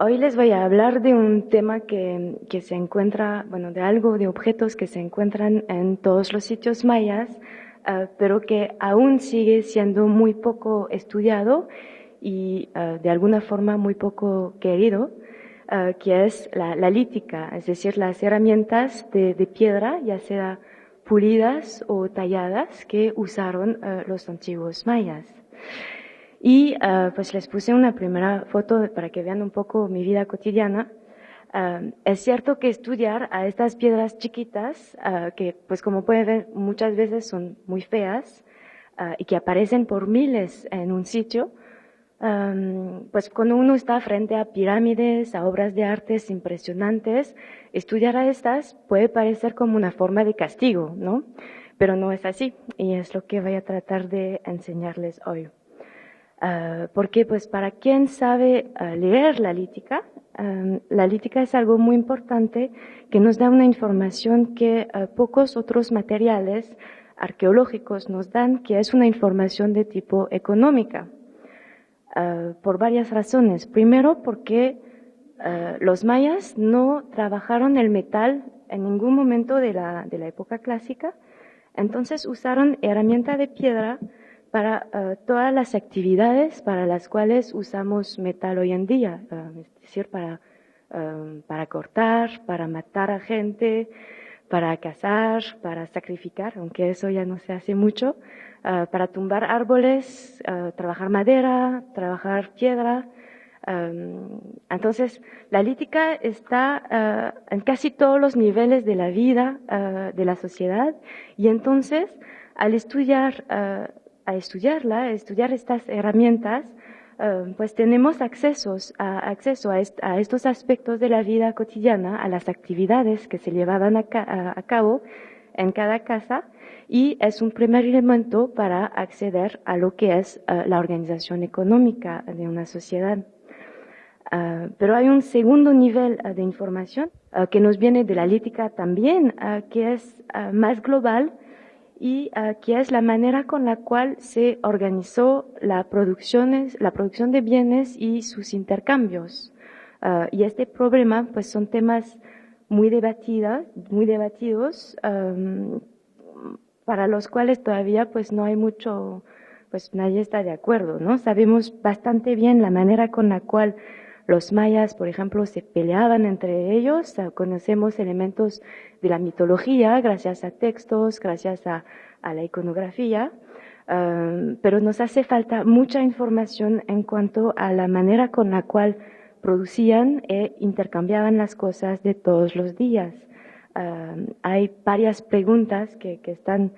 Hoy les voy a hablar de un tema que se encuentra, bueno, de algo, de objetos que se encuentran en todos los sitios mayas, pero que aún sigue siendo muy poco estudiado y de alguna forma muy poco querido, que es la lítica, es decir, las herramientas de piedra, ya sea pulidas o talladas, que usaron los antiguos mayas. Y pues les puse una primera foto para que vean un poco mi vida cotidiana. Es cierto que estudiar a estas piedras chiquitas, que pues como pueden ver muchas veces son muy feas y que aparecen por miles en un sitio, pues cuando uno está frente a pirámides, a obras de artes impresionantes, estudiar a estas puede parecer como una forma de castigo, ¿no? Pero no es así y es lo que voy a tratar de enseñarles hoy. Porque pues para quien sabe leer la lítica es algo muy importante que nos da una información que pocos otros materiales arqueológicos nos dan, que es una información de tipo económica, por varias razones. Primero, porque los mayas no trabajaron el metal en ningún momento de la época clásica, entonces usaron herramienta de piedra para todas las actividades para las cuales usamos metal hoy en día, es decir, para cortar, para matar a gente, para cazar, para sacrificar, aunque eso ya no se hace mucho, para tumbar árboles, trabajar madera, trabajar piedra. Entonces, la lítica está en casi todos los niveles de la vida de la sociedad y entonces, al estudiar, a estudiar estas herramientas, pues tenemos acceso a estos aspectos de la vida cotidiana, a las actividades que se llevaban a cabo en cada casa y es un primer elemento para acceder a lo que es la organización económica de una sociedad. Pero hay un segundo nivel de información que nos viene de la lítica también, que es más global y que es la manera con la cual se organizó la producción de bienes y sus intercambios. Y este problema, pues, son temas muy debatidos, para los cuales todavía, pues, no hay mucho, pues, nadie está de acuerdo, ¿no? Sabemos bastante bien la manera con la cual los mayas, por ejemplo, se peleaban entre ellos. Conocemos elementos de la mitología gracias a textos, gracias a la iconografía, pero nos hace falta mucha información en cuanto a la manera con la cual producían e intercambiaban las cosas de todos los días. Hay varias preguntas que están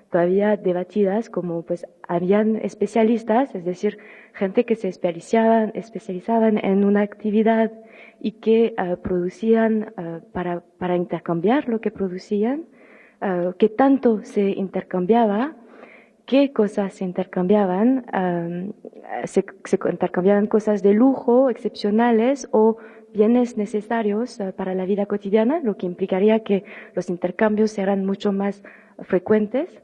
todavía debatidas, como pues habían especialistas, es decir, gente que se especializaban en una actividad y que producían para intercambiar lo que producían, qué tanto se intercambiaba, qué cosas se intercambiaban, se intercambiaban cosas de lujo, excepcionales o bienes necesarios para la vida cotidiana, lo que implicaría que los intercambios serán mucho más frecuentes.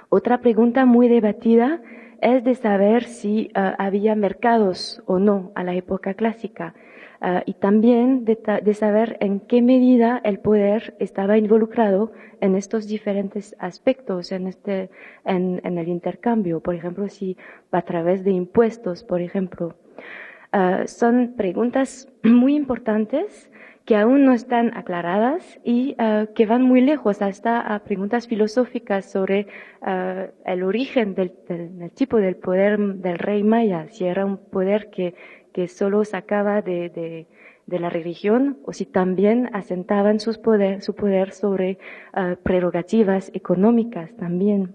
Otra pregunta muy debatida es de saber si había mercados o no a la época clásica, y también de saber en qué medida el poder estaba involucrado en estos diferentes aspectos, en el intercambio, por ejemplo, si a través de impuestos, por ejemplo. Son preguntas muy importantes que aún no están aclaradas y que van muy lejos, hasta a preguntas filosóficas sobre el origen del tipo del poder del rey maya, si era un poder que solo sacaba de la religión o si también asentaban su poder sobre prerrogativas económicas también.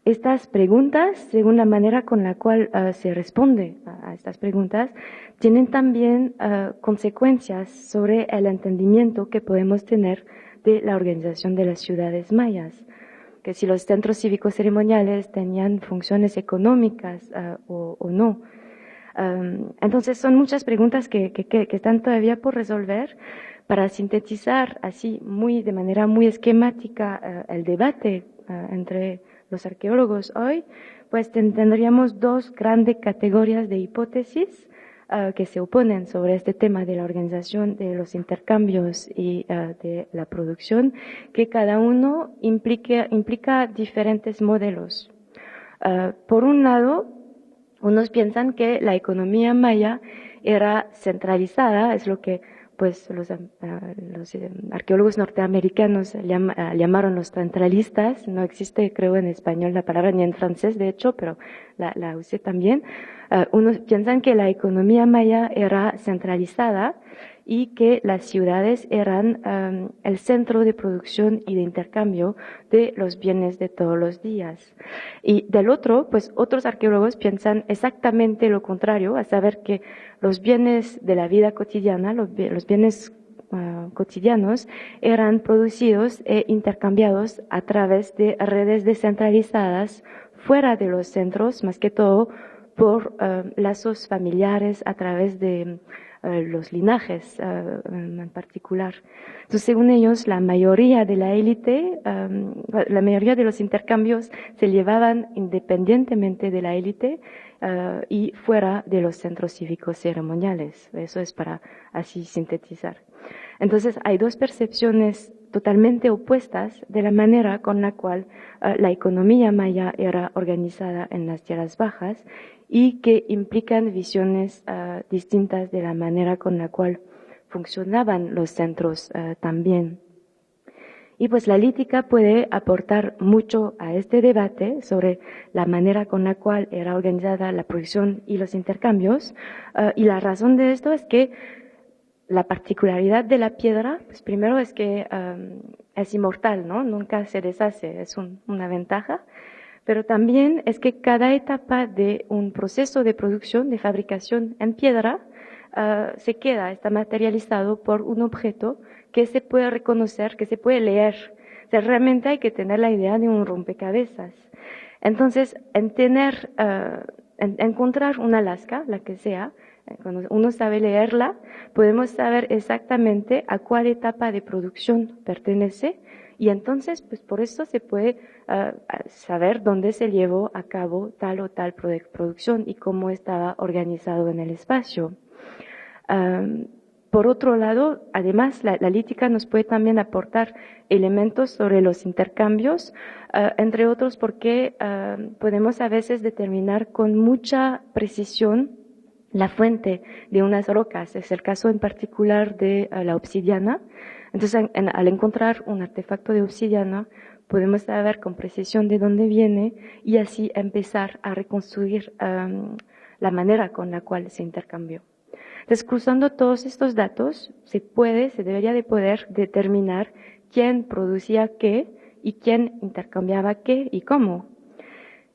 Estas preguntas, según la manera con la cual se responde a estas preguntas, tienen también consecuencias sobre el entendimiento que podemos tener de la organización de las ciudades mayas. Que si los centros cívicos ceremoniales tenían funciones económicas o no. Entonces son muchas preguntas que están todavía por resolver. Para sintetizar así de manera muy esquemática el debate entre los arqueólogos hoy, pues tendríamos dos grandes categorías de hipótesis. que se oponen sobre este tema de la organización de los intercambios y de la producción, que cada uno implica diferentes modelos. Por un lado, unos piensan que la economía maya era centralizada, es lo que pues los arqueólogos norteamericanos llamaron los centralistas. No existe, creo, en español la palabra, ni en francés, de hecho, pero la usé también. Unos piensan que la economía maya era centralizada y que las ciudades eran el centro de producción y de intercambio de los bienes de todos los días. Y del otro, pues otros arqueólogos piensan exactamente lo contrario, a saber que los bienes de la vida cotidiana, los bienes cotidianos, eran producidos e intercambiados a través de redes descentralizadas fuera de los centros, más que todo por lazos familiares a través de los linajes en particular. Entonces, según ellos, la mayoría de la élite, la mayoría de los intercambios se llevaban independientemente de la élite y fuera de los centros cívicos ceremoniales. Eso es para así sintetizar. Entonces, hay dos percepciones totalmente opuestas de la manera con la cual la economía maya era organizada en las tierras bajas y que implican visiones distintas de la manera con la cual funcionaban los centros también. Y pues la lítica puede aportar mucho a este debate sobre la manera con la cual era organizada la producción y los intercambios. Y la razón de esto es que la particularidad de la piedra, pues primero es que es inmortal, ¿no? Nunca se deshace, es una ventaja. Pero también es que cada etapa de un proceso de producción, de fabricación en piedra, está materializado por un objeto que se puede reconocer, que se puede leer. O sea, realmente hay que tener la idea de un rompecabezas. Entonces, en encontrar una lasca, la que sea, cuando uno sabe leerla, podemos saber exactamente a cuál etapa de producción pertenece y entonces, pues por eso se puede saber dónde se llevó a cabo tal o tal producción y cómo estaba organizado en el espacio. Por otro lado, además, la lítica nos puede también aportar elementos sobre los intercambios, entre otros porque podemos a veces determinar con mucha precisión la fuente de unas rocas. Es el caso en particular de la obsidiana. Entonces, al encontrar un artefacto de obsidiana, podemos saber con precisión de dónde viene y así empezar a reconstruir la manera con la cual se intercambió. Entonces, cruzando todos estos datos, se debería de poder determinar quién producía qué y quién intercambiaba qué y cómo.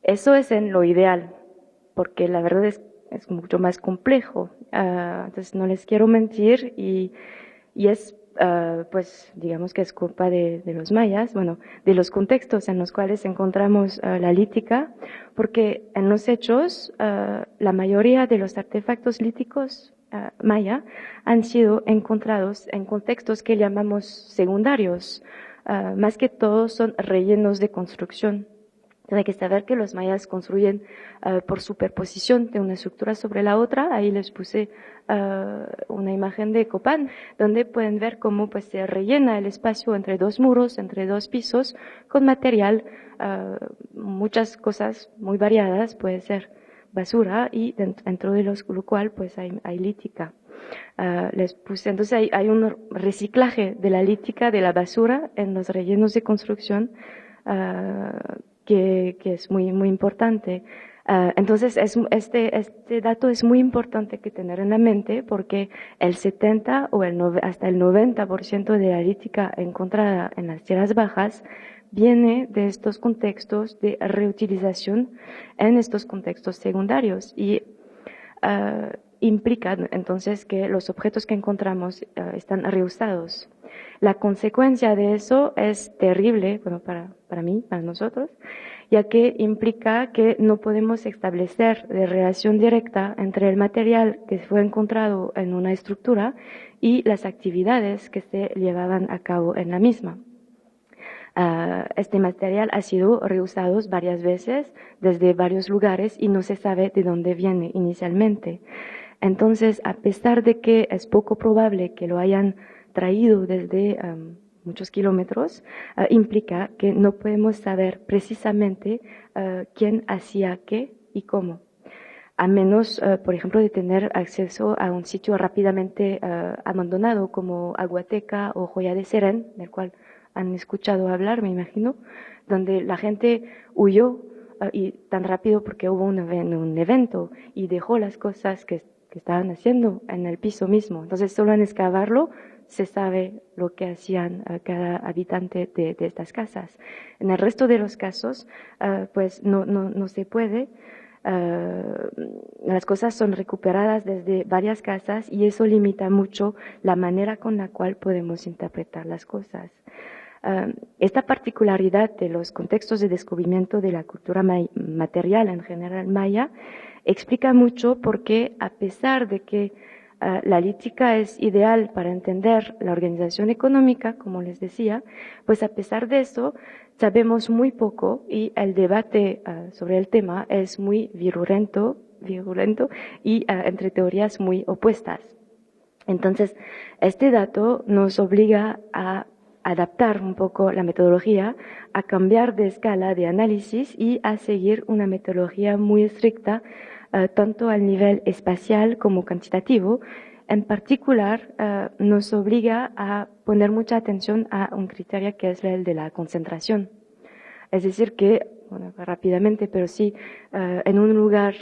Eso es en lo ideal, porque la verdad es mucho más complejo. Entonces, no les quiero mentir y es, pues, digamos que es culpa de los mayas, bueno, de los contextos en los cuales encontramos la lítica, porque en los hechos, la mayoría de los artefactos líticos maya han sido encontrados en contextos que llamamos secundarios. Más que todo son rellenos de construcción. Entonces hay que saber que los mayas construyen por superposición de una estructura sobre la otra. Ahí les puse una imagen de Copán, donde pueden ver cómo pues se rellena el espacio entre dos muros, entre dos pisos, con material, muchas cosas muy variadas, puede ser basura y dentro de lo cual pues hay lítica. Les puse, entonces hay un reciclaje de la lítica, de la basura en los rellenos de construcción que es muy importante. Entonces este dato es muy importante que tener en la mente porque el 70 o hasta el 90% de la lítica encontrada en las tierras bajas viene de estos contextos de reutilización en estos contextos secundarios y implica entonces que los objetos que encontramos están reusados. La consecuencia de eso es terrible, bueno, para mí, para nosotros, ya que implica que no podemos establecer de relación directa entre el material que fue encontrado en una estructura y las actividades que se llevaban a cabo en la misma. Este material ha sido reusado varias veces desde varios lugares y no se sabe de dónde viene inicialmente. Entonces, a pesar de que es poco probable que lo hayan traído desde muchos kilómetros, implica que no podemos saber precisamente quién hacía qué y cómo. A menos, por ejemplo, de tener acceso a un sitio rápidamente abandonado como Aguateca o Joya de Serén, del cual han escuchado hablar, me imagino, donde la gente huyó y tan rápido porque hubo un evento y dejó las cosas que estaban haciendo en el piso mismo. Entonces, solo en excavarlo se sabe lo que hacían cada habitante de estas casas. En el resto de los casos, pues no se puede. Las cosas son recuperadas desde varias casas y eso limita mucho la manera con la cual podemos interpretar las cosas. Esta particularidad de los contextos de descubrimiento de la cultura material en general maya explica mucho por qué, a pesar de que la lítica es ideal para entender la organización económica, como les decía, pues a pesar de eso sabemos muy poco y el debate sobre el tema es muy virulento y entre teorías muy opuestas. Entonces, este dato nos obliga a adaptar un poco la metodología, a cambiar de escala de análisis y a seguir una metodología muy estricta, tanto al nivel espacial como cuantitativo. En particular, nos obliga a poner mucha atención a un criterio que es el de la concentración. Es decir que, bueno, rápidamente, pero sí, en un lugar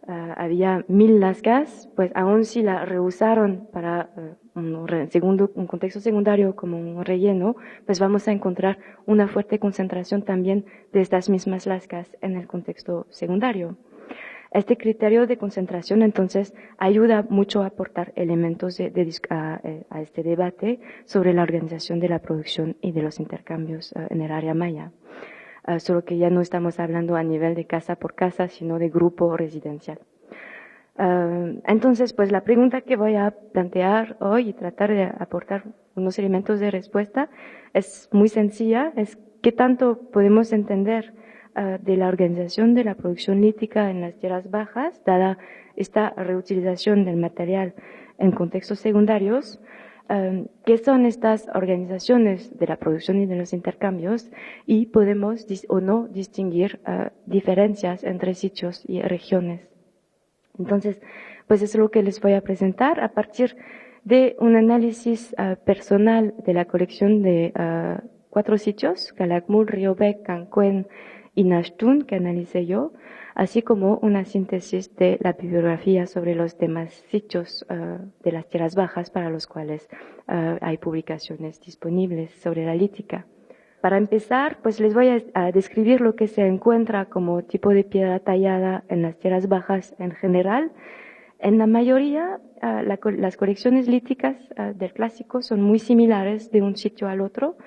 había 1000 lascas, pues aún si la rehusaron para un contexto secundario como un relleno, pues vamos a encontrar una fuerte concentración también de estas mismas lascas en el contexto secundario. Este criterio de concentración, entonces, ayuda mucho a aportar elementos a este debate sobre la organización de la producción y de los intercambios en el área maya. Solo que ya no estamos hablando a nivel de casa por casa, sino de grupo residencial. Entonces, pues la pregunta que voy a plantear hoy y tratar de aportar unos elementos de respuesta es muy sencilla, es qué tanto podemos entender de la organización de la producción lítica en las tierras bajas, dada esta reutilización del material en contextos secundarios. ¿Qué son estas organizaciones de la producción y de los intercambios? Y podemos o no distinguir diferencias entre sitios y regiones. Entonces, pues eso es lo que les voy a presentar a partir de un análisis personal de la colección de 4 sitios, Calakmul, Riobek, Cancuen y Nashtun, que analicé yo, así como una síntesis de la bibliografía sobre los demás sitios de las tierras bajas para los cuales hay publicaciones disponibles sobre la lítica. Para empezar, pues les voy a describir lo que se encuentra como tipo de piedra tallada en las tierras bajas en general. En la mayoría, las colecciones líticas del clásico son muy similares de un sitio al otro.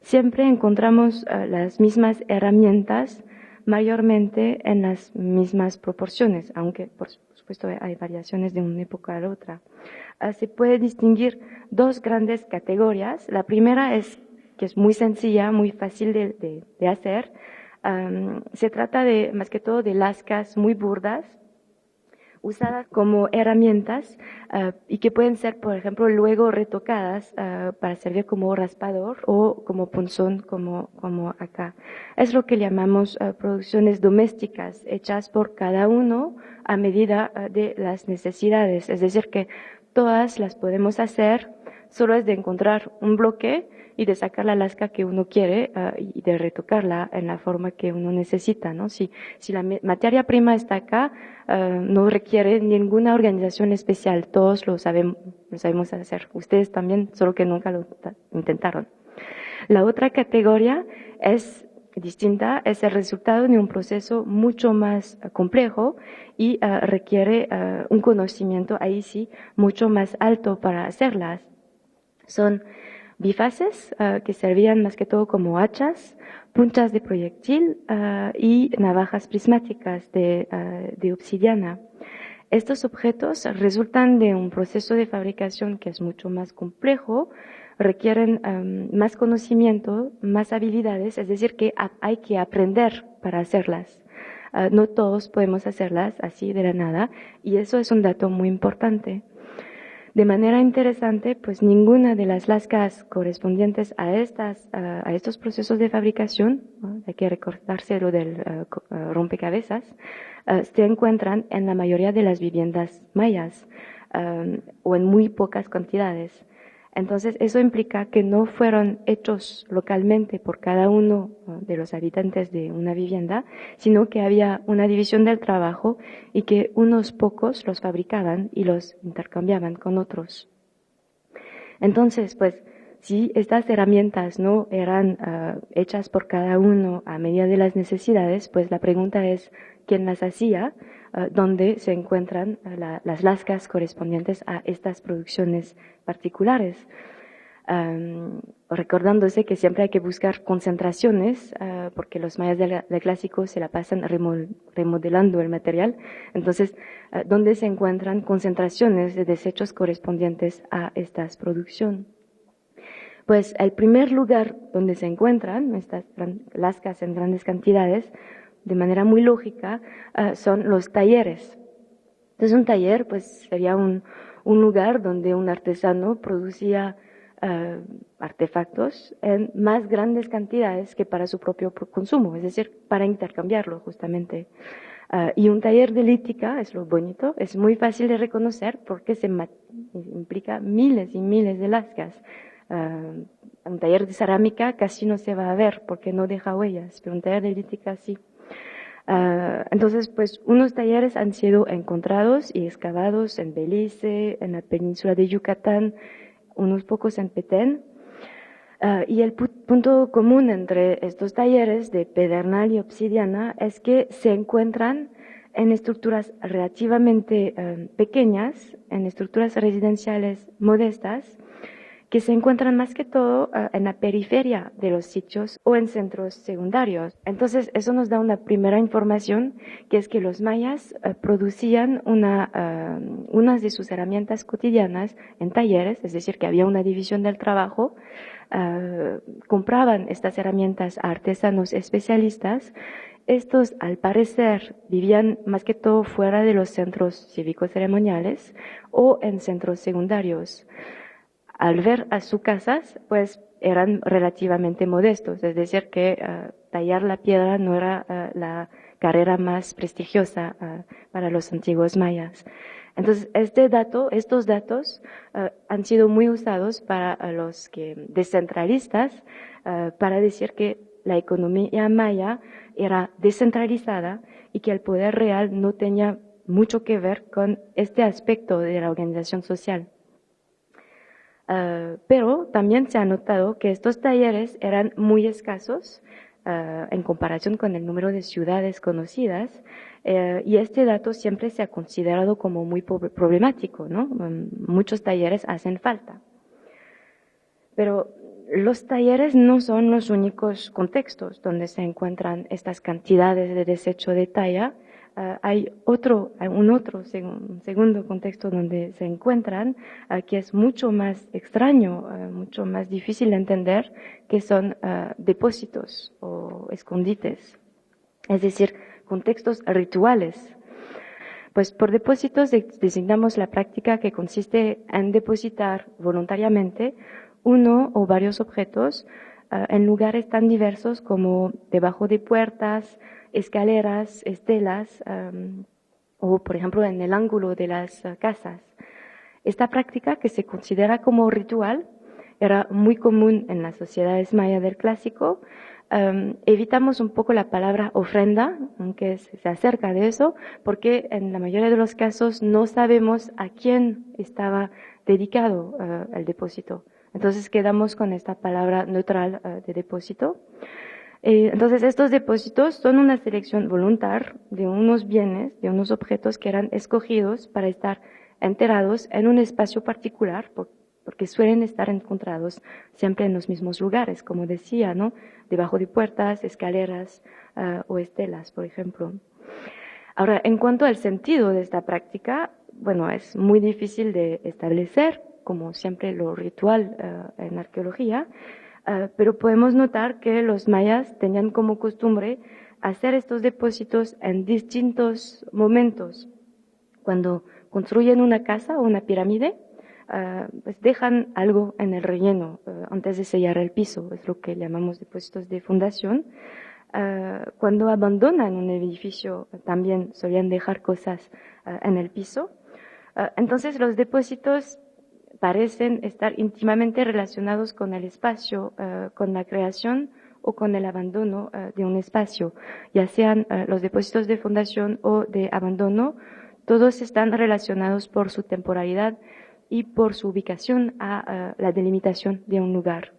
Siempre encontramos las mismas herramientas, mayormente en las mismas proporciones, aunque por supuesto hay variaciones de una época a la otra. Se puede distinguir 2 grandes categorías. La primera es que es muy sencilla, muy fácil de hacer. Se trata de, más que todo, de lascas muy burdas, usadas como herramientas y que pueden ser, por ejemplo, luego retocadas para servir como raspador o como punzón, como acá. Es lo que llamamos producciones domésticas, hechas por cada uno a medida de las necesidades. Es decir, que todas las podemos hacer, solo es de encontrar un bloque y de sacar la lasca que uno quiere y de retocarla en la forma que uno necesita, ¿no? Si la materia prima está acá, no requiere ninguna organización especial, todos lo sabemos hacer. Ustedes también, solo que nunca lo intentaron. La otra categoría es distinta, es el resultado de un proceso mucho más complejo y requiere un conocimiento, ahí sí, mucho más alto para hacerlas. Son bifaces que servían más que todo como hachas, puntas de proyectil y navajas prismáticas de obsidiana. Estos objetos resultan de un proceso de fabricación que es mucho más complejo, requieren más conocimiento, más habilidades, es decir, que hay que aprender para hacerlas. No todos podemos hacerlas así de la nada, y eso es un dato muy importante. De manera interesante, pues ninguna de las lascas correspondientes a estos procesos de fabricación, ¿no? Hay que recordarse lo del rompecabezas, se encuentran en la mayoría de las viviendas mayas o en muy pocas cantidades. Entonces, eso implica que no fueron hechos localmente por cada uno de los habitantes de una vivienda, sino que había una división del trabajo y que unos pocos los fabricaban y los intercambiaban con otros. Entonces, pues, si estas herramientas no eran hechas por cada uno a medida de las necesidades, pues la pregunta es, ¿quién las hacía? ¿Dónde se encuentran las lascas correspondientes a estas producciones particulares? Recordándose que siempre hay que buscar concentraciones, porque los mayas del clásico se la pasan remodelando el material. Entonces, ¿dónde se encuentran concentraciones de desechos correspondientes a esta producción? Pues el primer lugar donde se encuentran estas lascas en grandes cantidades, de manera muy lógica, son los talleres. Entonces, un taller pues sería un lugar donde un artesano producía artefactos en más grandes cantidades que para su propio consumo, es decir, para intercambiarlo justamente. Y un taller de lítica, es lo bonito, es muy fácil de reconocer porque implica miles y miles de lascas. Un taller de cerámica casi no se va a ver porque no deja huellas, pero un taller de lítica sí. Entonces, pues, unos talleres han sido encontrados y excavados en Belice, en la península de Yucatán, unos pocos en Petén. Y el punto común entre estos talleres de pedernal y obsidiana es que se encuentran en estructuras relativamente pequeñas, en estructuras residenciales modestas, que se encuentran más que todo en la periferia de los sitios o en centros secundarios. Entonces, eso nos da una primera información, que es que los mayas producían unas de sus herramientas cotidianas en talleres, es decir, que había una división del trabajo, compraban estas herramientas a artesanos especialistas. Estos, al parecer, vivían más que todo fuera de los centros cívicos ceremoniales o en centros secundarios. Al ver a sus casas, pues eran relativamente modestos, es decir, que tallar la piedra no era la carrera más prestigiosa para los antiguos mayas. Entonces, estos datos han sido muy usados para los descentralistas, para decir que la economía maya era descentralizada y que el poder real no tenía mucho que ver con este aspecto de la organización social. Pero también se ha notado que estos talleres eran muy escasos en comparación con el número de ciudades conocidas, y este dato siempre se ha considerado como muy problemático, ¿no? Muchos talleres hacen falta. Pero los talleres no son los únicos contextos donde se encuentran estas cantidades de desecho de talla. Hay un segundo contexto donde se encuentran, que es mucho más extraño, mucho más difícil de entender, que son depósitos o escondites, es decir, contextos rituales. Pues por depósitos designamos la práctica que consiste en depositar voluntariamente uno o varios objetos en lugares tan diversos como debajo de puertas, escaleras, estelas, o por ejemplo en el ángulo de las casas. Esta práctica, que se considera como ritual, era muy común en las sociedades mayas del clásico. Evitamos un poco la palabra ofrenda, aunque se acerca de eso, porque en la mayoría de los casos no sabemos a quién estaba dedicado el depósito. Entonces quedamos con esta palabra neutral de depósito. Entonces estos depósitos son una selección voluntaria de unos bienes, de unos objetos que eran escogidos para estar enterrados en un espacio particular, porque suelen estar encontrados siempre en los mismos lugares, como decía, ¿no? Debajo de puertas, escaleras o estelas, por ejemplo. Ahora, en cuanto al sentido de esta práctica, bueno, es muy difícil de establecer, como siempre lo ritual en arqueología, pero podemos notar que los mayas tenían como costumbre hacer estos depósitos en distintos momentos. Cuando construyen una casa o una pirámide, pues dejan algo en el relleno antes de sellar el piso, es lo que llamamos depósitos de fundación. Cuando abandonan un edificio también solían dejar cosas en el piso. Entonces los depósitos parecen estar íntimamente relacionados con el espacio, con la creación o con el abandono de un espacio, ya sean los depósitos de fundación o de abandono, todos están relacionados por su temporalidad y por su ubicación a la delimitación de un lugar.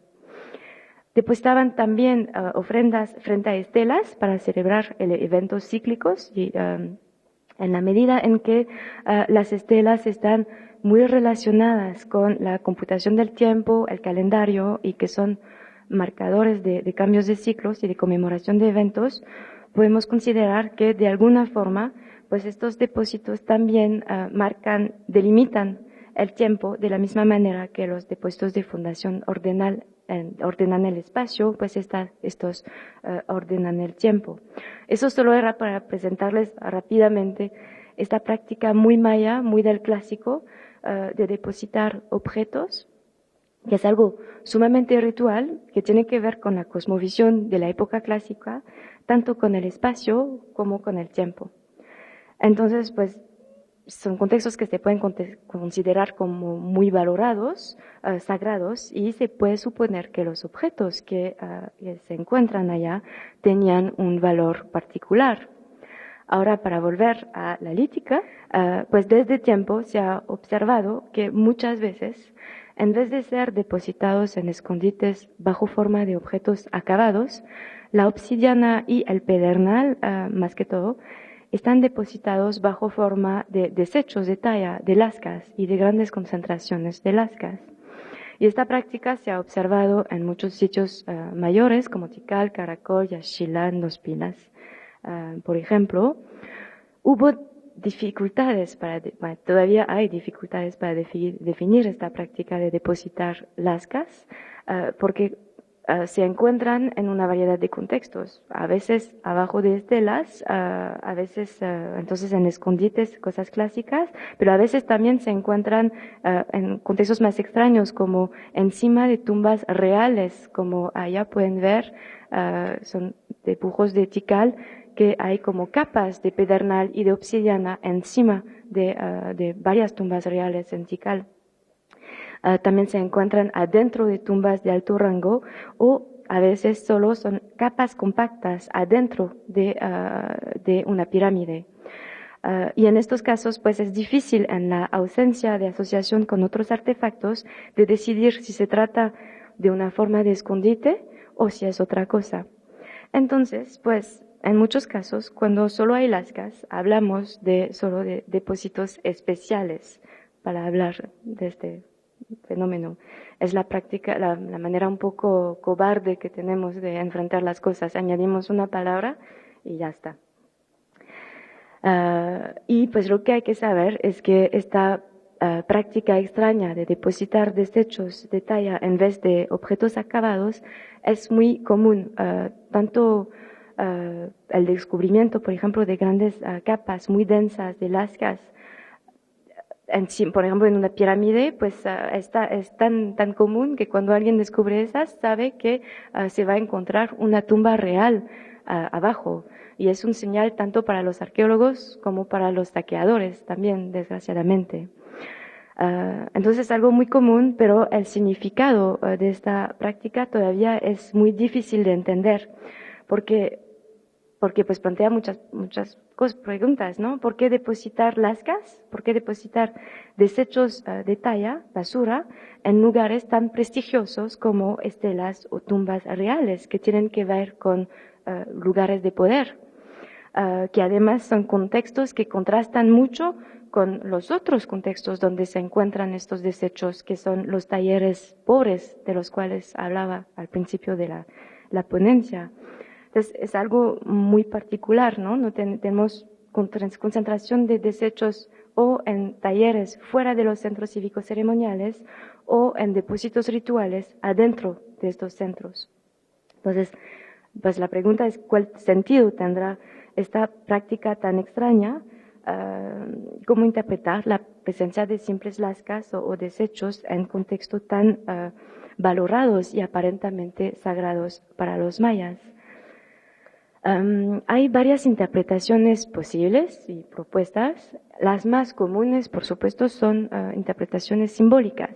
Depositaban también ofrendas frente a estelas para celebrar eventos cíclicos y en la medida en que las estelas están muy relacionadas con la computación del tiempo, el calendario y que son marcadores de cambios de ciclos y de conmemoración de eventos, podemos considerar que de alguna forma pues estos depósitos también delimitan el tiempo de la misma manera que los depósitos de fundación ordenan el espacio, pues estos ordenan el tiempo. Eso solo era para presentarles rápidamente esta práctica muy maya, muy del clásico, de depositar objetos, que es algo sumamente ritual, que tiene que ver con la cosmovisión de la época clásica, tanto con el espacio como con el tiempo. Entonces, pues, son contextos que se pueden considerar como muy valorados, sagrados, y se puede suponer que los objetos que se encuentran allá tenían un valor particular. Ahora, para volver a la lítica, pues desde tiempo se ha observado que muchas veces, en vez de ser depositados en escondites bajo forma de objetos acabados, la obsidiana y el pedernal, más que todo, están depositados bajo forma de desechos de talla, de lascas y de grandes concentraciones de lascas. Y esta práctica se ha observado en muchos sitios mayores como Tikal, Caracol, Yaxchilán, Los Pilas. Por ejemplo, hubo dificultades todavía hay dificultades para definir esta práctica de depositar lascas, porque se encuentran en una variedad de contextos, a veces abajo de estelas, a veces entonces en escondites, cosas clásicas, pero a veces también se encuentran en contextos más extraños, como encima de tumbas reales, como allá pueden ver, son dibujos de Tikal, que hay como capas de pedernal y de obsidiana encima de varias tumbas reales en Tikal. También se encuentran adentro de tumbas de alto rango o a veces solo son capas compactas adentro de una pirámide. Y en estos casos, pues es difícil en la ausencia de asociación con otros artefactos de decidir si se trata de una forma de escondite o si es otra cosa. Entonces, pues en muchos casos, cuando solo hay lascas, hablamos solo de depósitos especiales para hablar de este fenómeno. Es la práctica, la manera un poco cobarde que tenemos de enfrentar las cosas. Añadimos una palabra y ya está. Y pues lo que hay que saber es que esta práctica extraña de depositar desechos de talla en vez de objetos acabados es muy común. Tanto el descubrimiento, por ejemplo, de grandes capas muy densas de lascas, por ejemplo, en una pirámide, pues es tan común que cuando alguien descubre esas, sabe que se va a encontrar una tumba real abajo. Y es un señal tanto para los arqueólogos como para los saqueadores también, desgraciadamente. Entonces es algo muy común, pero el significado de esta práctica todavía es muy difícil de entender, porque pues plantea muchas preguntas, ¿no? ¿Por qué depositar lascas? ¿Por qué depositar desechos de talla, basura, en lugares tan prestigiosos como estelas o tumbas reales que tienen que ver con lugares de poder? Que además son contextos que contrastan mucho con los otros contextos donde se encuentran estos desechos, que son los talleres pobres de los cuales hablaba al principio de la ponencia. Entonces, es algo muy particular, ¿no? No tenemos concentración de desechos o en talleres fuera de los centros cívicos ceremoniales o en depósitos rituales adentro de estos centros. Entonces, Pues la pregunta es cuál sentido tendrá esta práctica tan extraña, cómo interpretar la presencia de simples lascas o desechos en contextos tan valorados y aparentemente sagrados para los mayas. Hay varias interpretaciones posibles y propuestas. Las más comunes, por supuesto, son interpretaciones simbólicas.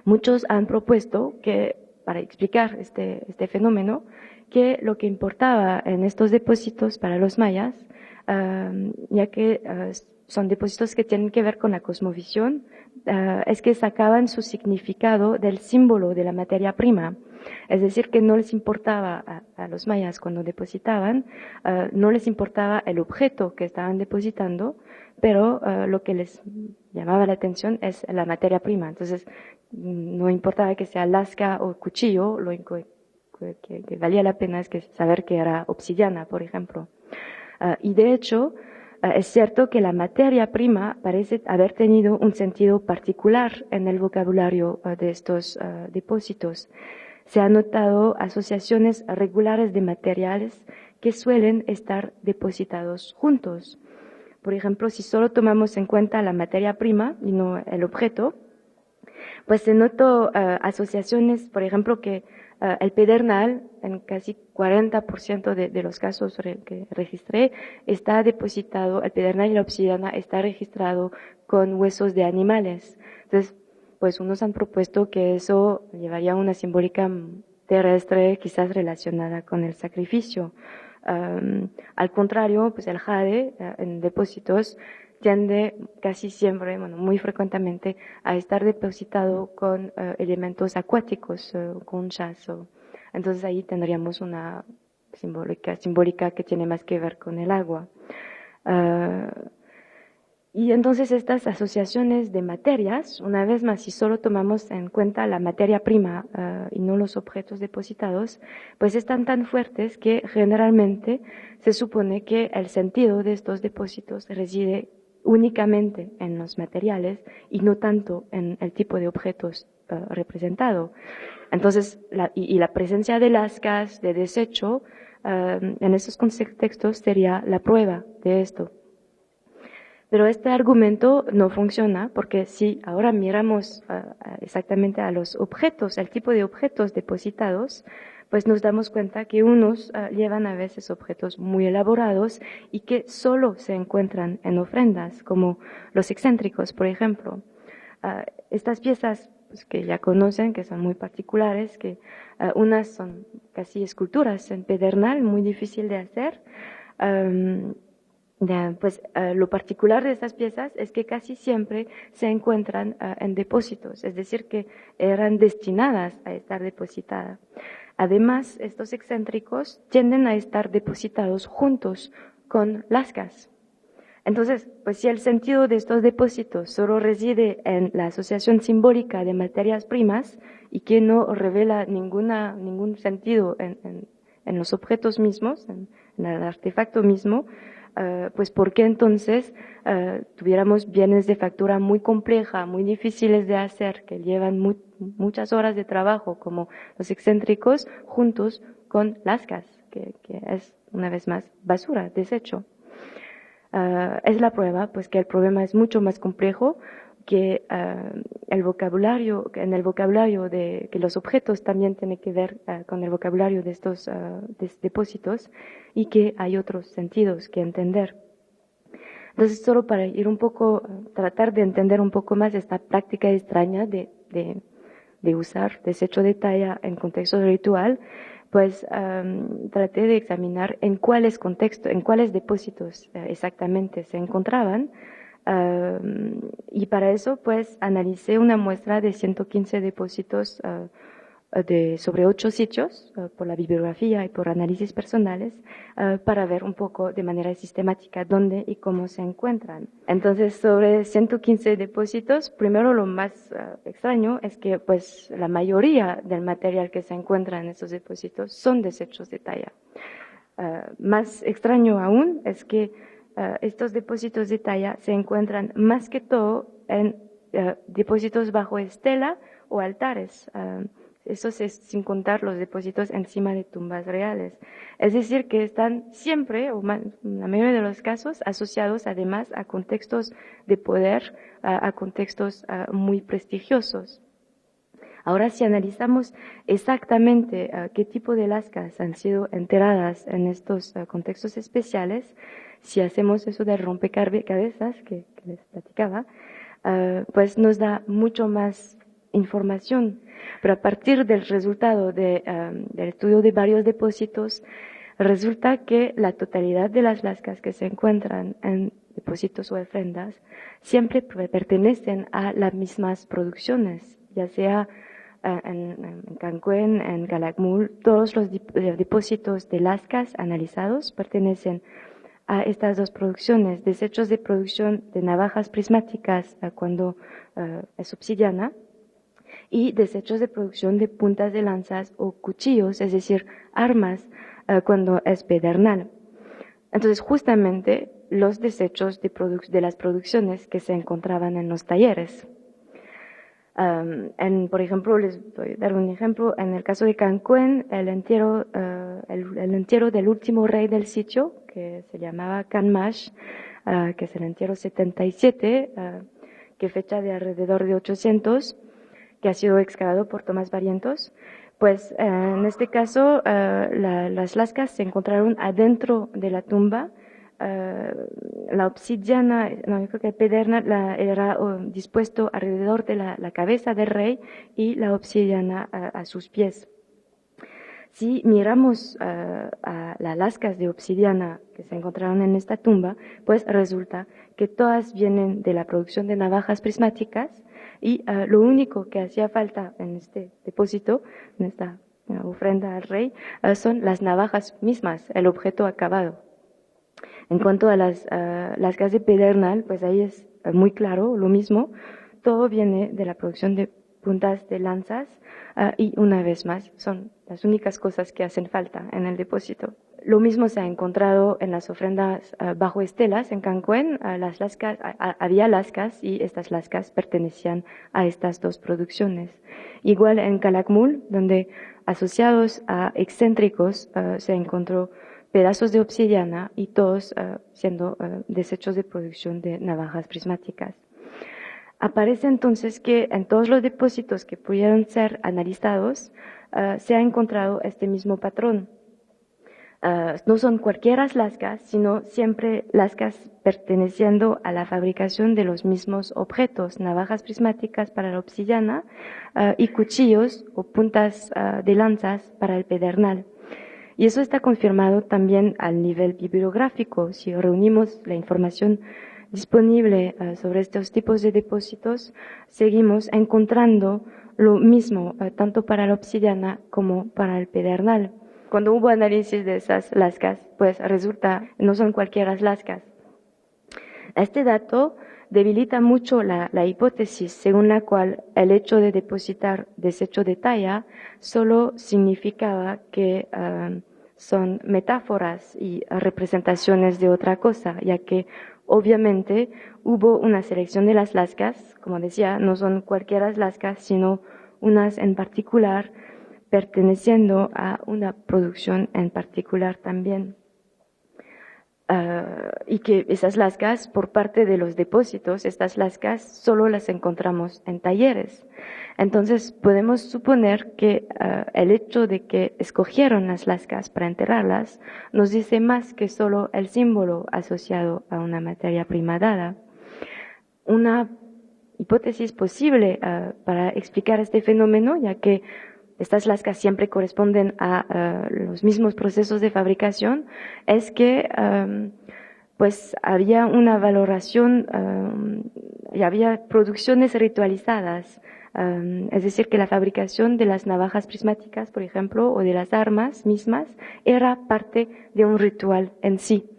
Muchos han propuesto que, para explicar este fenómeno, que lo que importaba en estos depósitos para los mayas, ya que son depósitos que tienen que ver con la cosmovisión, es que sacaban su significado del símbolo de la materia prima. Es decir, que no les importaba a los mayas cuando depositaban, no les importaba el objeto que estaban depositando, pero lo que les llamaba la atención es la materia prima. Entonces, no importaba que sea lasca o cuchillo, lo que valía la pena es que saber que era obsidiana, por ejemplo. Y de hecho, es cierto que la materia prima parece haber tenido un sentido particular en el vocabulario de estos depósitos. Se han notado asociaciones regulares de materiales que suelen estar depositados juntos. Por ejemplo, si solo tomamos en cuenta la materia prima y no el objeto, pues se notó asociaciones, por ejemplo, que el pedernal, en casi 40% de los casos que registré, está depositado, el pedernal y la obsidiana está registrado con huesos de animales. Entonces, pues unos han propuesto que eso llevaría a una simbólica terrestre, quizás relacionada con el sacrificio. Al contrario, pues el jade en depósitos tiende casi siempre, bueno, muy frecuentemente, a estar depositado con elementos acuáticos, conchas. Entonces ahí tendríamos una simbólica que tiene más que ver con el agua. Y entonces estas asociaciones de materias, una vez más, si solo tomamos en cuenta la materia prima y no los objetos depositados, pues están tan fuertes que generalmente se supone que el sentido de estos depósitos reside únicamente en los materiales y no tanto en el tipo de objetos representado. Entonces, la presencia de lascas, de desecho, en esos contextos sería la prueba de esto. Pero este argumento no funciona porque si ahora miramos exactamente a los objetos, el tipo de objetos depositados, pues nos damos cuenta que unos llevan a veces objetos muy elaborados y que solo se encuentran en ofrendas, como los excéntricos, por ejemplo. Estas piezas pues, que ya conocen, que son muy particulares, que unas son casi esculturas en pedernal, muy difícil de hacer. Pues lo particular de estas piezas es que casi siempre se encuentran en depósitos, es decir, que eran destinadas a estar depositadas. Además, estos excéntricos tienden a estar depositados juntos con lascas. Entonces, pues si el sentido de estos depósitos solo reside en la asociación simbólica de materias primas y que no revela ningún sentido en los objetos mismos, en el artefacto mismo, pues ¿por qué entonces tuviéramos bienes de factura muy compleja, muy difíciles de hacer, que llevan muchas horas de trabajo, como los excéntricos, juntos con lascas, que es una vez más basura, desecho? Es la prueba, pues que el problema es mucho más complejo, que en el vocabulario de que los objetos también tienen que ver con el vocabulario de estos depósitos y que hay otros sentidos que entender. Entonces, solo para ir un poco, tratar de entender un poco más esta práctica extraña de usar desecho de talla en contexto ritual, pues traté de examinar en cuáles contextos, en cuáles depósitos exactamente se encontraban. Y para eso, pues, analicé una muestra de 115 depósitos sobre 8 sitios, por la bibliografía y por análisis personales, para ver un poco de manera sistemática dónde y cómo se encuentran. Entonces, sobre 115 depósitos, primero lo más extraño es que, pues, la mayoría del material que se encuentra en estos depósitos son desechos de talla. Más extraño aún es que estos depósitos de talla se encuentran más que todo en depósitos bajo estela o altares. eso es sin contar los depósitos encima de tumbas reales. Es decir, que están siempre, o en la mayoría de los casos, asociados además a contextos de poder, a contextos muy prestigiosos. Ahora, si analizamos exactamente qué tipo de lascas han sido enterradas en estos contextos especiales, si hacemos eso del rompecabezas que les platicaba, pues nos da mucho más información. Pero a partir del resultado del estudio de varios depósitos, resulta que la totalidad de las lascas que se encuentran en depósitos o ofrendas siempre pertenecen a las mismas producciones, ya sea en Cancún, en Calakmul, todos los depósitos de lascas analizados pertenecen a estas dos producciones, desechos de producción de navajas prismáticas cuando es obsidiana y desechos de producción de puntas de lanzas o cuchillos, es decir, armas cuando es pedernal. Entonces, justamente los desechos de las producciones que se encontraban en los talleres. Por ejemplo, les voy a dar un ejemplo. En el caso de Cancún, el entierro del último rey del sitio, que se llamaba Canmash, que es el entierro 77, que fecha de alrededor de 800, que ha sido excavado por Tomás Barrientos. Pues en este caso, las lascas se encontraron adentro de la tumba. La obsidiana, no, yo creo que el pedernal era dispuesto alrededor de la cabeza del rey y la obsidiana a sus pies. Si miramos a las lascas de obsidiana que se encontraron en esta tumba, pues resulta que todas vienen de la producción de navajas prismáticas y lo único que hacía falta en este depósito, en esta ofrenda al rey, son las navajas mismas, el objeto acabado. En cuanto a las lascas de pedernal, pues ahí es muy claro lo mismo. Todo viene de la producción de puntas de lanzas y una vez más son las únicas cosas que hacen falta en el depósito. Lo mismo se ha encontrado en las ofrendas bajo estelas en Cancún. Había lascas y estas lascas pertenecían a estas dos producciones. Igual en Calakmul, donde asociados a excéntricos se encontró pedazos de obsidiana y todos siendo desechos de producción de navajas prismáticas. Aparece entonces que en todos los depósitos que pudieron ser analizados se ha encontrado este mismo patrón. No son cualquiera lascas, sino siempre lascas perteneciendo a la fabricación de los mismos objetos, navajas prismáticas para la obsidiana y cuchillos o puntas de lanzas para el pedernal. Y eso está confirmado también al nivel bibliográfico. Si reunimos la información disponible sobre estos tipos de depósitos, seguimos encontrando lo mismo, tanto para la obsidiana como para el pedernal. Cuando hubo análisis de esas lascas, pues resulta, no son cualquiera lascas. Este dato debilita mucho la hipótesis según la cual el hecho de depositar desecho de talla solo significaba que son metáforas y representaciones de otra cosa, ya que obviamente hubo una selección de las lascas, como decía, no son cualquiera lascas, sino unas en particular perteneciendo a una producción en particular también. Y que esas lascas, por parte de los depósitos, estas lascas solo las encontramos en talleres. Entonces podemos suponer que el hecho de que escogieron las lascas para enterrarlas nos dice más que solo el símbolo asociado a una materia prima dada. Una hipótesis posible para explicar este fenómeno, ya que estas lascas siempre corresponden a los mismos procesos de fabricación, es que pues había una valoración y había producciones ritualizadas, es decir, que la fabricación de las navajas prismáticas, por ejemplo, o de las armas mismas, era parte de un ritual en sí.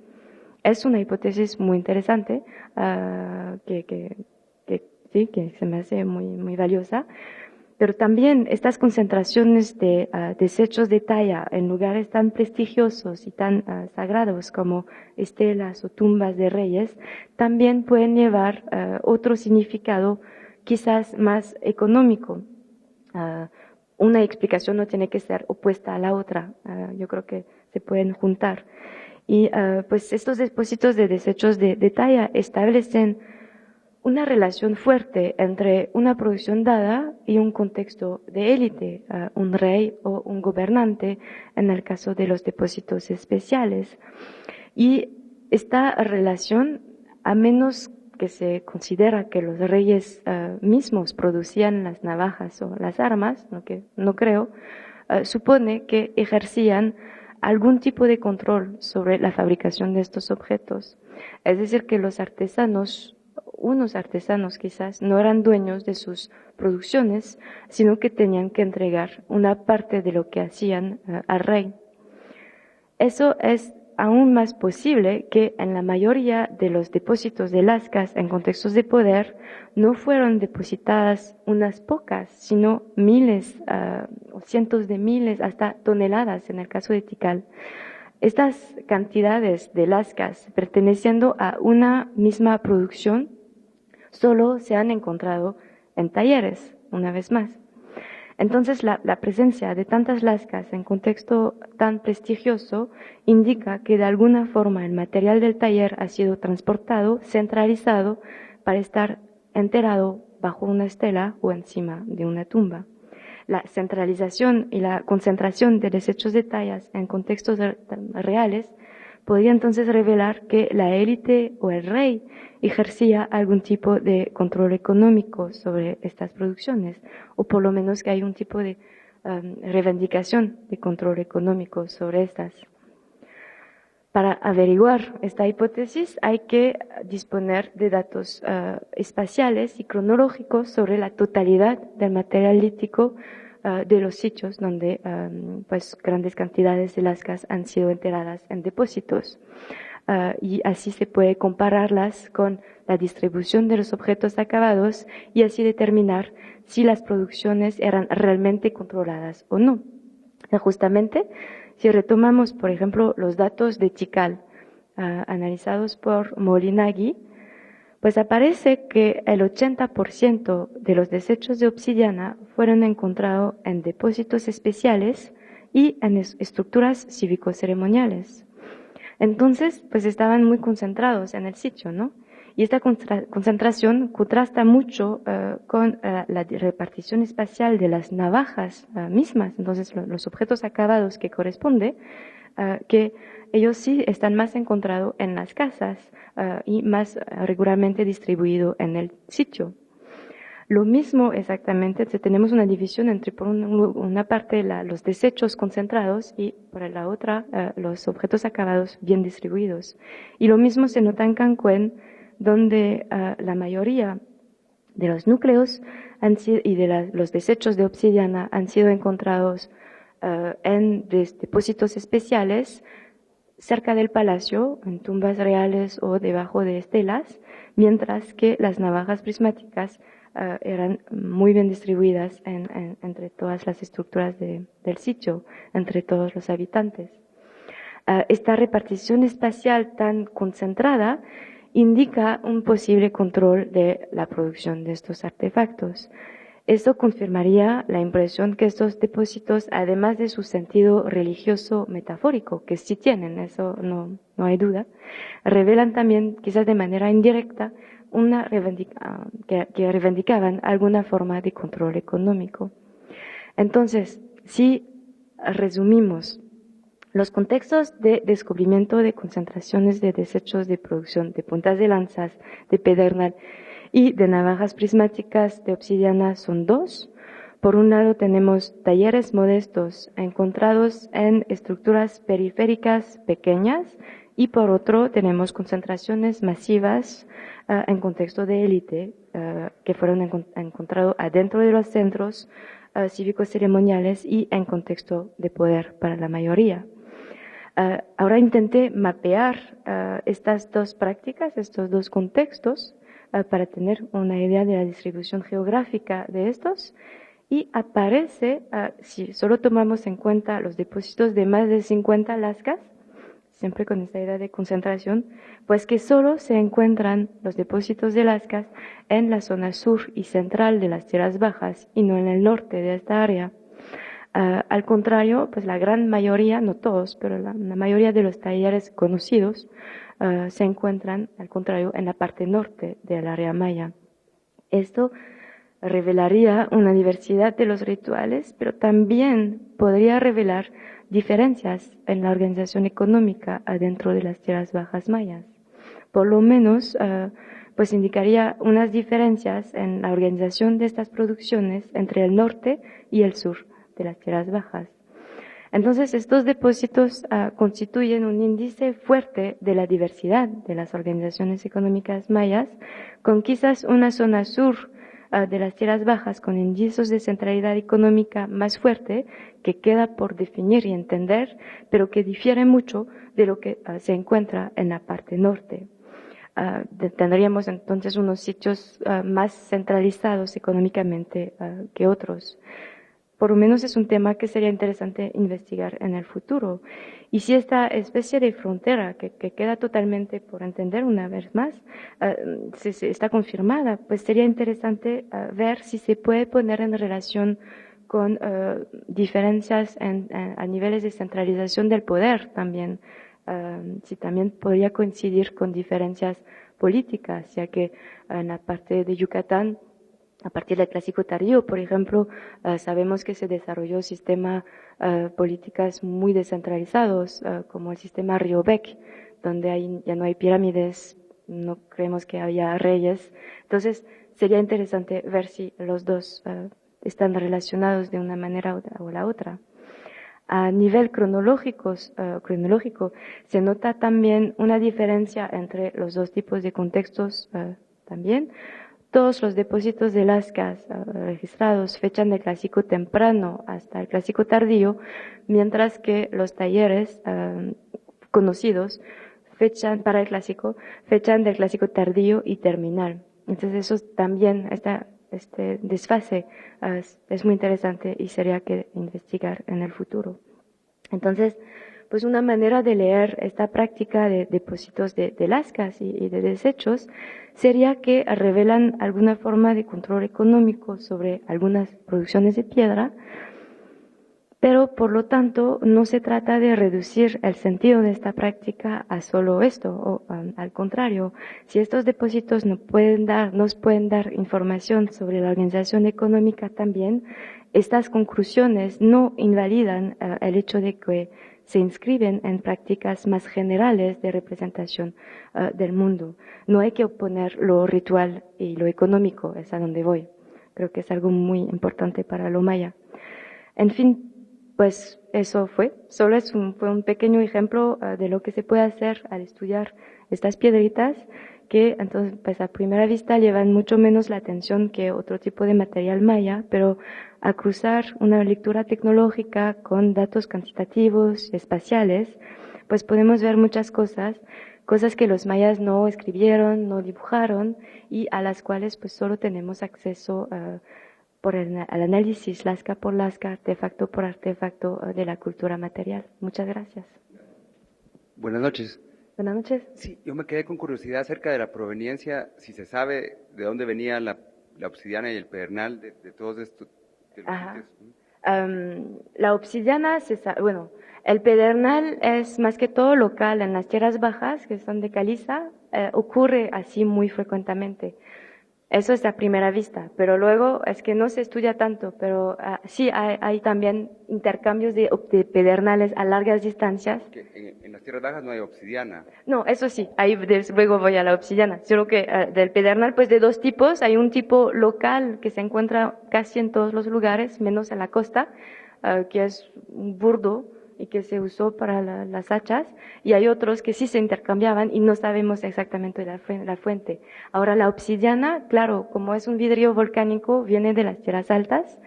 Es una hipótesis muy interesante que se me hace muy valiosa. Pero también estas concentraciones de desechos de talla en lugares tan prestigiosos y tan sagrados como estelas o tumbas de reyes, también pueden llevar otro significado quizás más económico. una explicación no tiene que ser opuesta a la otra. Yo creo que se pueden juntar. Y pues estos depósitos de desechos de talla establecen una relación fuerte entre una producción dada y un contexto de élite, un rey o un gobernante, en el caso de los depósitos especiales. Y esta relación, a menos que se considera que los reyes mismos producían las navajas o las armas, lo que no creo, supone que ejercían algún tipo de control sobre la fabricación de estos objetos. Es decir, que los artesanos, unos artesanos quizás, no eran dueños de sus producciones, sino que tenían que entregar una parte de lo que hacían al rey. Eso es aún más posible que en la mayoría de los depósitos de lascas en contextos de poder no fueron depositadas unas pocas, sino miles o cientos de miles, hasta toneladas en el caso de Tikal. Estas cantidades de lascas perteneciendo a una misma producción solo se han encontrado en talleres, una vez más. Entonces, la presencia de tantas lascas en contexto tan prestigioso indica que de alguna forma el material del taller ha sido transportado, centralizado, para estar enterrado bajo una estela o encima de una tumba. La centralización y la concentración de desechos de tallas en contextos reales podría entonces revelar que la élite o el rey ejercía algún tipo de control económico sobre estas producciones, o por lo menos que hay un tipo de reivindicación de control económico sobre estas. Para averiguar esta hipótesis hay que disponer de datos espaciales y cronológicos sobre la totalidad del material lítico de los sitios donde pues grandes cantidades de lascas han sido enterradas en depósitos. Y así se puede compararlas con la distribución de los objetos acabados y así determinar si las producciones eran realmente controladas o no. Justamente, si retomamos, por ejemplo, los datos de Tikal analizados por Molinagui, pues aparece que el 80% de los desechos de obsidiana fueron encontrados en depósitos especiales y en estructuras cívico-ceremoniales. Entonces, pues estaban muy concentrados en el sitio, ¿no? Y esta concentración contrasta mucho con la repartición espacial de las navajas mismas. Entonces, los objetos acabados que corresponde, que ellos sí están más encontrados en las casas y más regularmente distribuidos en el sitio. Lo mismo exactamente, tenemos una división entre por una parte los desechos concentrados y por la otra los objetos acabados bien distribuidos. Y lo mismo se nota en Cancún, donde la mayoría de los núcleos y de los desechos de obsidiana han sido encontrados en depósitos especiales cerca del palacio, en tumbas reales o debajo de estelas, mientras que las navajas prismáticas eran muy bien distribuidas entre todas las estructuras del sitio, entre todos los habitantes. Esta repartición espacial tan concentrada indica un posible control de la producción de estos artefactos. Esto confirmaría la impresión que estos depósitos, además de su sentido religioso metafórico, que sí tienen, eso no hay duda, revelan también, quizás de manera indirecta, que reivindicaban alguna forma de control económico. Entonces, si resumimos, los contextos de descubrimiento de concentraciones de desechos de producción de puntas de lanzas, de pedernal y de navajas prismáticas de obsidiana son dos. Por un lado tenemos talleres modestos encontrados en estructuras periféricas pequeñas y por otro tenemos concentraciones masivas en contexto de élite que fueron encontrados adentro de los centros cívicos ceremoniales y en contexto de poder para la mayoría. Ahora intenté mapear estas dos prácticas, estos dos contextos, para tener una idea de la distribución geográfica de estos, y aparece, si solo tomamos en cuenta los depósitos de más de 50 lascas, siempre con esta idea de concentración, pues que solo se encuentran los depósitos de lascas en la zona sur y central de las tierras bajas y no en el norte de esta área. Al contrario, pues la gran mayoría, no todos, pero la mayoría de los talleres conocidos se encuentran, al contrario, en la parte norte del área maya. Esto revelaría una diversidad de los rituales, pero también podría revelar diferencias en la organización económica adentro de las tierras bajas mayas. Por lo menos, pues indicaría unas diferencias en la organización de estas producciones entre el norte y el sur de las tierras bajas. Entonces, estos depósitos constituyen un índice fuerte de la diversidad de las organizaciones económicas mayas, con quizás una zona sur de las tierras bajas con indicios de centralidad económica más fuerte, que queda por definir y entender, pero que difiere mucho de lo que se encuentra en la parte norte. Tendríamos entonces unos sitios más centralizados económicamente que otros. Por lo menos es un tema que sería interesante investigar en el futuro. Y si esta especie de frontera que queda totalmente por entender una vez más, si está confirmada, pues sería interesante ver si se puede poner en relación con diferencias a niveles de centralización del poder también, si también podría coincidir con diferencias políticas, ya que en la parte de Yucatán, a partir del Clásico Tardío, por ejemplo, sabemos que se desarrolló sistemas políticas muy descentralizados, como el sistema Riobec, donde ya no hay pirámides, no creemos que haya reyes. Entonces, sería interesante ver si los dos están relacionados de una manera o la otra. A nivel cronológico, se nota también una diferencia entre los dos tipos de contextos también. Todos los depósitos de lascas registrados fechan del Clásico temprano hasta el Clásico tardío, mientras que los talleres conocidos para el Clásico fechan del Clásico tardío y terminal. Entonces eso también, este desfase es muy interesante y sería que investigar en el futuro. Entonces, pues una manera de leer esta práctica de depósitos de lascas y de desechos sería que revelan alguna forma de control económico sobre algunas producciones de piedra, pero por lo tanto no se trata de reducir el sentido de esta práctica a solo esto, o al contrario, si estos depósitos nos pueden dar información sobre la organización económica también, estas conclusiones no invalidan el hecho de que se inscriben en prácticas más generales de representación del mundo. No hay que oponer lo ritual y lo económico, es a donde voy. Creo que es algo muy importante para lo maya. En fin, pues eso solo fue un pequeño ejemplo de lo que se puede hacer al estudiar estas piedritas, que entonces pues a primera vista llevan mucho menos la atención que otro tipo de material maya, pero al cruzar una lectura tecnológica con datos cuantitativos, espaciales, pues podemos ver muchas cosas que los mayas no escribieron, no dibujaron y a las cuales pues solo tenemos acceso al análisis lasca por lasca, artefacto por artefacto de la cultura material. Muchas gracias. Buenas noches. Buenas noches. Sí, yo me quedé con curiosidad acerca de la proveniencia, si se sabe de dónde venía la obsidiana y el pedernal de todos estos de los Ajá. sitios. La obsidiana, bueno, el pedernal es más que todo local en las tierras bajas, que son de caliza, ocurre así muy frecuentemente. Eso es a primera vista, pero luego es que no se estudia tanto, pero sí hay también intercambios de pedernales a largas distancias. En las tierras bajas no hay obsidiana. No, eso sí, ahí luego voy a la obsidiana. Solo que del pedernal, pues de dos tipos. Hay un tipo local que se encuentra casi en todos los lugares, menos en la costa, que es un burdo y que se usó para las hachas. Y hay otros que sí se intercambiaban y no sabemos exactamente la fuente. Ahora, la obsidiana, claro, como es un vidrio volcánico, viene de las tierras altas.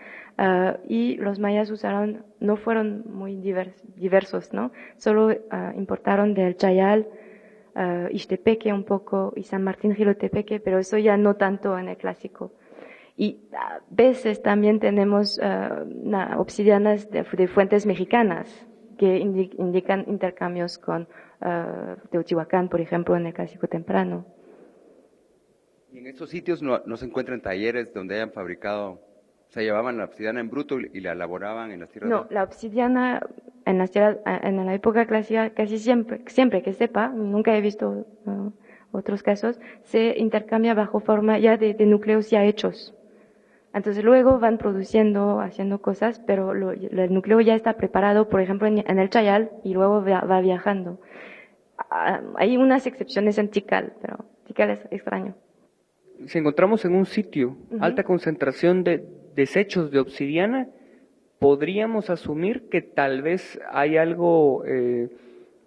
Y los mayas no fueron muy diversos, ¿no? Solo importaron del Chayal, Ixtepeque un poco y San Martín Jilotepeque, pero eso ya no tanto en el clásico. Y a veces también tenemos obsidianas de fuentes mexicanas que indican intercambios con Teotihuacán, por ejemplo, en el clásico temprano. ¿Y en estos sitios no se encuentran talleres donde hayan fabricado Se llevaban la obsidiana en bruto y la elaboraban en las tierras. No, la obsidiana en la época clásica casi siempre que sepa, nunca he visto otros casos, se intercambia bajo forma ya de núcleos ya hechos. Entonces luego van produciendo, haciendo cosas, pero el núcleo ya está preparado, por ejemplo, en el chayal y luego va viajando. Hay unas excepciones en Tikal, pero Tikal es extraño. Si encontramos en un sitio alta concentración de desechos de obsidiana, podríamos asumir que tal vez hay algo,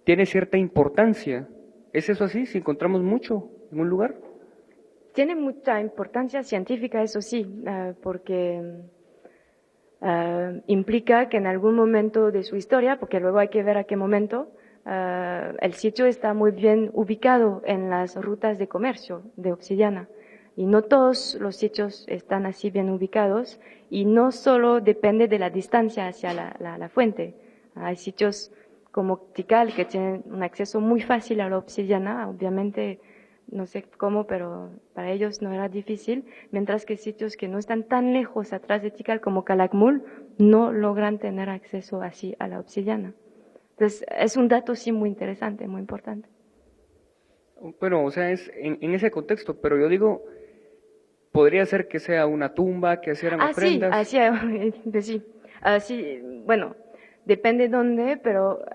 tiene cierta importancia. ¿Es eso así? Si encontramos mucho en un lugar. Tiene mucha importancia científica, eso sí, porque implica que en algún momento de su historia, porque luego hay que ver a qué momento, el sitio está muy bien ubicado en las rutas de comercio de obsidiana. Y no todos los sitios están así bien ubicados y no solo depende de la distancia hacia la fuente. Hay sitios como Tikal que tienen un acceso muy fácil a la obsidiana, obviamente no sé cómo, pero para ellos no era difícil, mientras que sitios que no están tan lejos atrás de Tikal como Calakmul no logran tener acceso así a la obsidiana. Entonces es un dato sí muy interesante, muy importante. Bueno, o sea, es en ese contexto, pero yo digo, podría ser que sea una tumba, que sean ofrendas. Sí, bueno, depende dónde, pero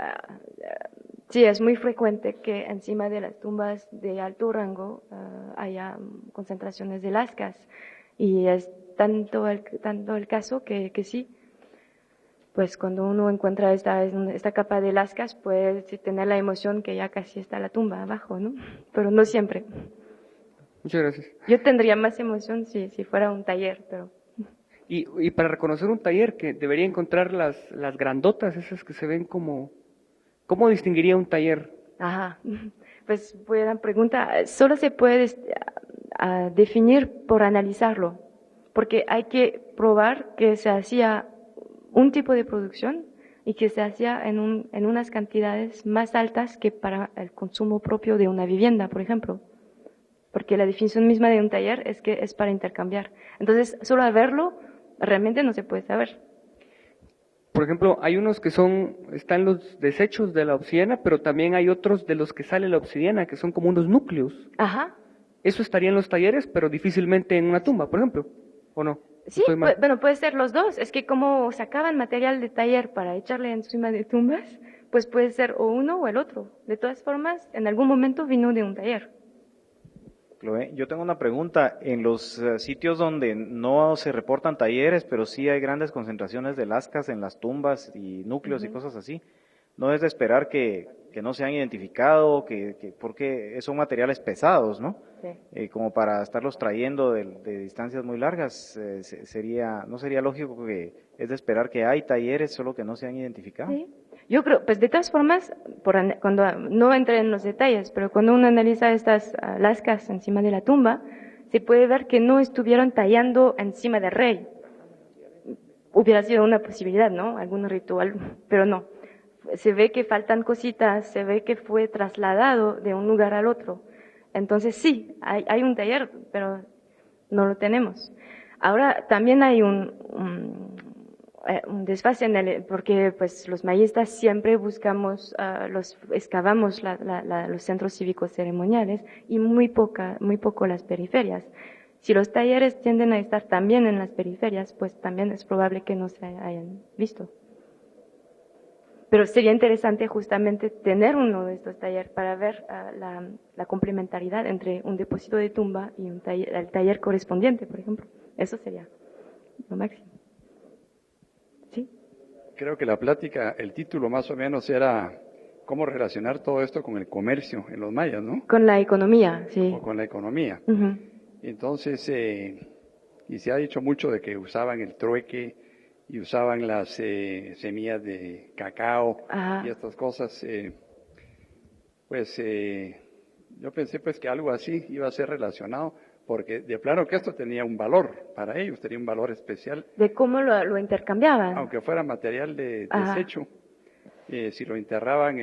sí, es muy frecuente que encima de las tumbas de alto rango haya concentraciones de lascas. Y es tanto el caso que sí, pues cuando uno encuentra esta capa de lascas, puede tener la emoción que ya casi está la tumba abajo, ¿no? Pero no siempre. Muchas gracias. Yo tendría más emoción si fuera un taller, pero... Y para reconocer un taller, que debería encontrar las grandotas, esas que se ven como... ¿Cómo distinguiría un taller? Ajá, pues buena pregunta. Solo se puede definir por analizarlo, porque hay que probar que se hacía un tipo de producción y que se hacía en unas cantidades más altas que para el consumo propio de una vivienda, por ejemplo. Porque la definición misma de un taller es que es para intercambiar. Entonces, solo al verlo, realmente no se puede saber. Por ejemplo, hay unos que están los desechos de la obsidiana, pero también hay otros de los que sale la obsidiana, que son como unos núcleos. Ajá. Eso estaría en los talleres, pero difícilmente en una tumba, por ejemplo, ¿o no? Sí, bueno, puede ser los dos. Es que como sacaban material de taller para echarle encima de tumbas, pues puede ser o uno o el otro. De todas formas, en algún momento vino de un taller. Chloe, yo tengo una pregunta. En los sitios donde no se reportan talleres, pero sí hay grandes concentraciones de lascas en las tumbas y núcleos y cosas así, no es de esperar que no se han identificado, porque son materiales pesados, ¿no? Sí. Como para estarlos trayendo de distancias muy largas, no sería lógico que es de esperar que hay talleres, solo que no se han identificado. Sí. Yo creo, pues de todas formas, cuando no entré en los detalles, pero cuando uno analiza estas lascas encima de la tumba, se puede ver que no estuvieron tallando encima del rey. Hubiera sido una posibilidad, ¿no? Algún ritual, pero no. Se ve que faltan cositas, se ve que fue trasladado de un lugar al otro. Entonces sí, hay un taller, pero no lo tenemos. Ahora también hay un desfase porque pues los mayistas siempre buscamos, excavamos los centros cívicos ceremoniales y muy poco las periferias. Si los talleres tienden a estar también en las periferias, pues también es probable que no se hayan visto. Pero sería interesante justamente tener uno de estos talleres para ver la complementariedad entre un depósito de tumba y el taller correspondiente, por ejemplo. Eso sería lo máximo. ¿Sí? Creo que la plática, el título más o menos era cómo relacionar todo esto con el comercio en los mayas, ¿no? Con la economía, sí. O con la economía. Uh-huh. Entonces, y se ha dicho mucho de que usaban el trueque y usaban las semillas de cacao y estas cosas. Yo pensé pues que algo así iba a ser relacionado, porque de plano que esto tenía un valor para ellos, tenía un valor especial. De cómo lo intercambiaban. Aunque fuera material de desecho, si lo enterraban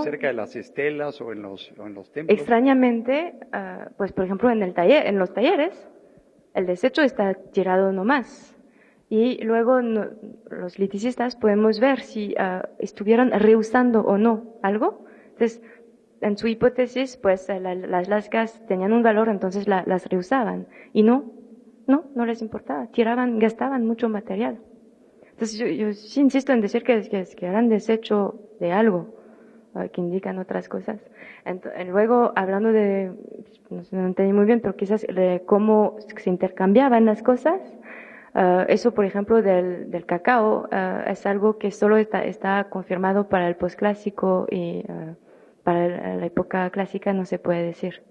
cerca de las estelas o en los templos. Extrañamente, pues por ejemplo en los talleres, el desecho está tirado nomás. Y luego los liticistas podemos ver si estuvieron reusando o no algo. Entonces, en su hipótesis, pues las lascas tenían un valor, entonces las reusaban. Y no les importaba. Tiraban, gastaban mucho material. Entonces, yo sí insisto en decir que eran desecho de algo, que indican otras cosas. Luego, hablando no entendí muy bien, pero quizás de cómo se intercambiaban las cosas, eso, por ejemplo, del cacao, es algo que solo está confirmado para el posclásico y para la época clásica no se puede decir.